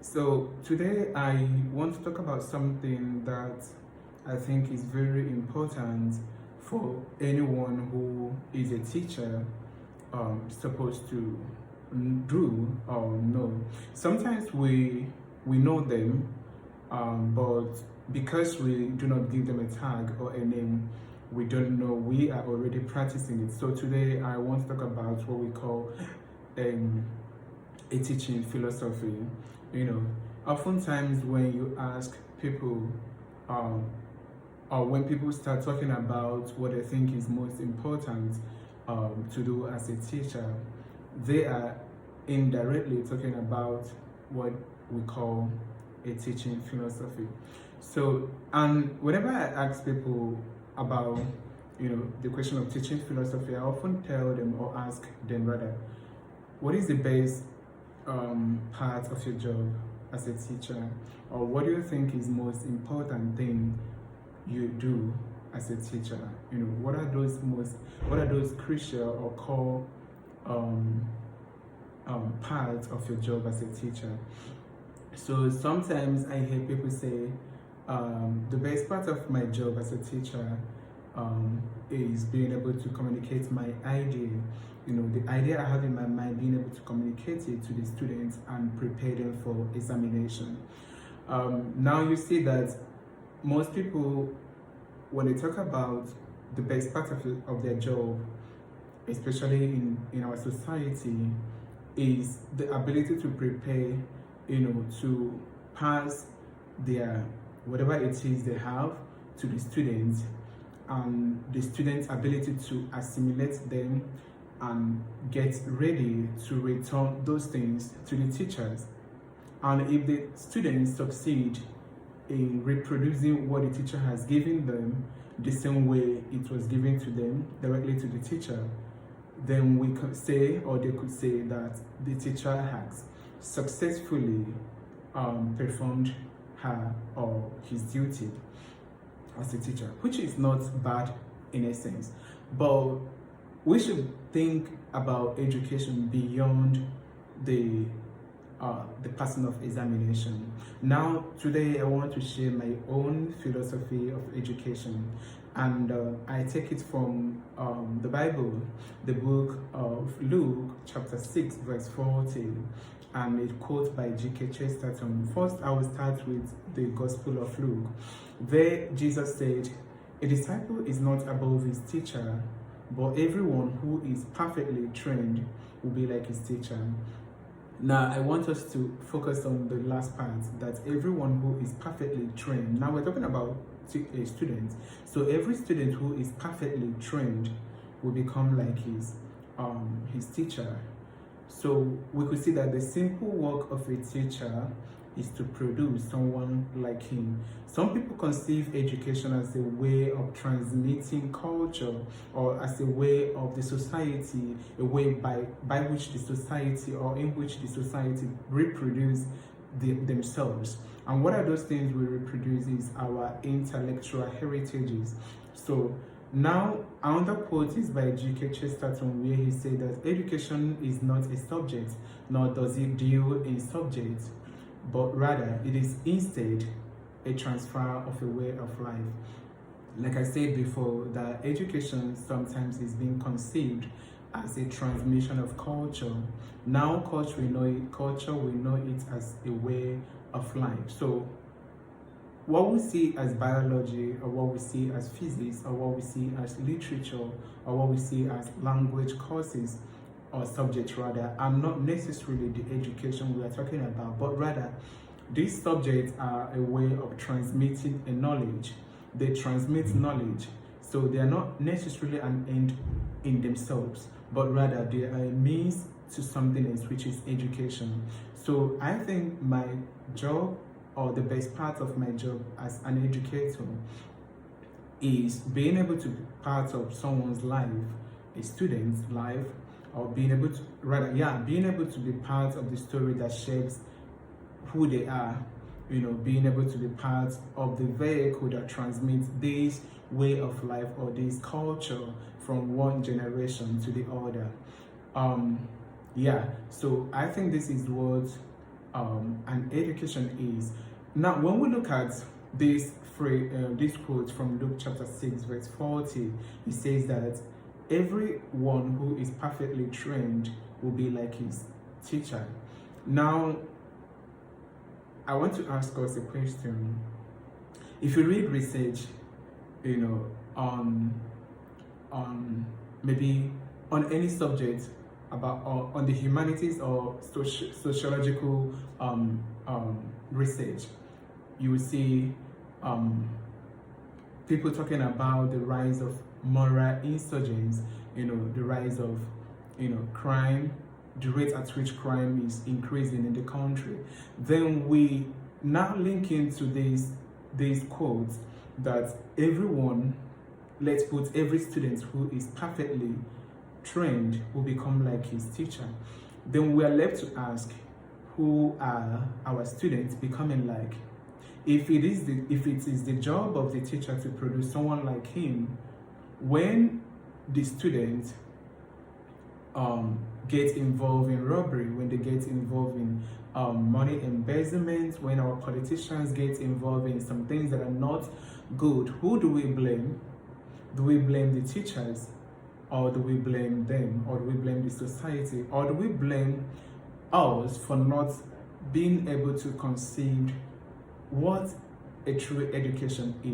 So today I want to talk about something that I think is very important for anyone who is a teacher supposed to do or know. Sometimes we know them, but because we do not give them a tag or a name, we don't know we are already practicing it. So today I want to talk about what we call a teaching philosophy. Oftentimes when you ask people, um, or when people start talking about what they think is most important to do as a teacher, they are indirectly talking about what we call a teaching philosophy. So, and whenever I ask people about, the question of teaching philosophy, I often tell them or ask them rather, what is the base part of your job as a teacher, or what do you think is most important thing you do as a teacher? What are those crucial or core parts of your job as a teacher? So sometimes I hear people say the best part of my job as a teacher is being able to communicate my idea. The idea I have in my mind, being able to communicate it to the students and prepare them for examination. Now you see that most people, when they talk about the best part of their job, especially in our society, is the ability to prepare, to pass their whatever it is they have to the students, and the students' ability to assimilate them and get ready to return those things to the teachers. And if the students succeed in reproducing what the teacher has given them the same way it was given to them directly to the teacher, then we could say, or they could say, that the teacher has successfully performed her or his duty as a teacher, which is not bad in a sense. But we should think about education beyond the person of examination. Now, today I want to share my own philosophy of education, and I take it from the Bible, the book of Luke, chapter 6, verse 40, and it quotes by G.K. Chesterton. First, I will start with the Gospel of Luke. There, Jesus said, "A disciple is not above his teacher, but everyone who is perfectly trained will be like his teacher." Now, I want us to focus on the last part, that everyone who is perfectly trained. Now, we're talking about a student. So every student who is perfectly trained will become like his teacher. So we could see that the simple work of a teacher is to produce someone like him. Some people conceive education as a way of transmitting culture, or as a way of the society, a way by which the society, or in which the society reproduce themselves. And what are those things we reproduce is our intellectual heritages. So now, another quote is by G.K. Chesterton, where he said that education is not a subject, nor does it deal in subjects, but rather it is instead a transfer of a way of life. Like I said before, that education sometimes is being conceived as a transmission of culture. Now culture, we know it as a way of life. So what we see as biology, or what we see as physics, or what we see as literature, or what we see as language courses or subjects rather, are not necessarily the education we are talking about, but rather these subjects are a way of transmitting a knowledge. They transmit knowledge, so they are not necessarily an end in themselves, but rather they are a means to something else, which is education. So I think my job, or the best part of my job as an educator, is being able to be part of someone's life, a student's life, or being able to be part of the story that shapes who they are, being able to be part of the vehicle that transmits this way of life or this culture from one generation to the other. So I think this is what an education is. Now, when we look at this phrase, this quote from Luke chapter 6, verse 40, it says that everyone who is perfectly trained will be like his teacher. Now, I want to ask us a question. If you read research, on maybe on any subject about or on the humanities or sociological research, you will see people talking about the rise of moral insurgents, the rise of crime, the rate at which crime is increasing in the country. Then we now link into these quotes that everyone, let's put every student who is perfectly trained will become like his teacher. Then we are left to ask, who are our students becoming like? If it is the job of the teacher to produce someone like him, when the student gets involved in robbery, when they get involved in money embezzlement, when our politicians get involved in some things that are not good, who do we blame? Do we blame the teachers, or do we blame them, or do we blame the society, or do we blame us for not being able to conceive what a true education is?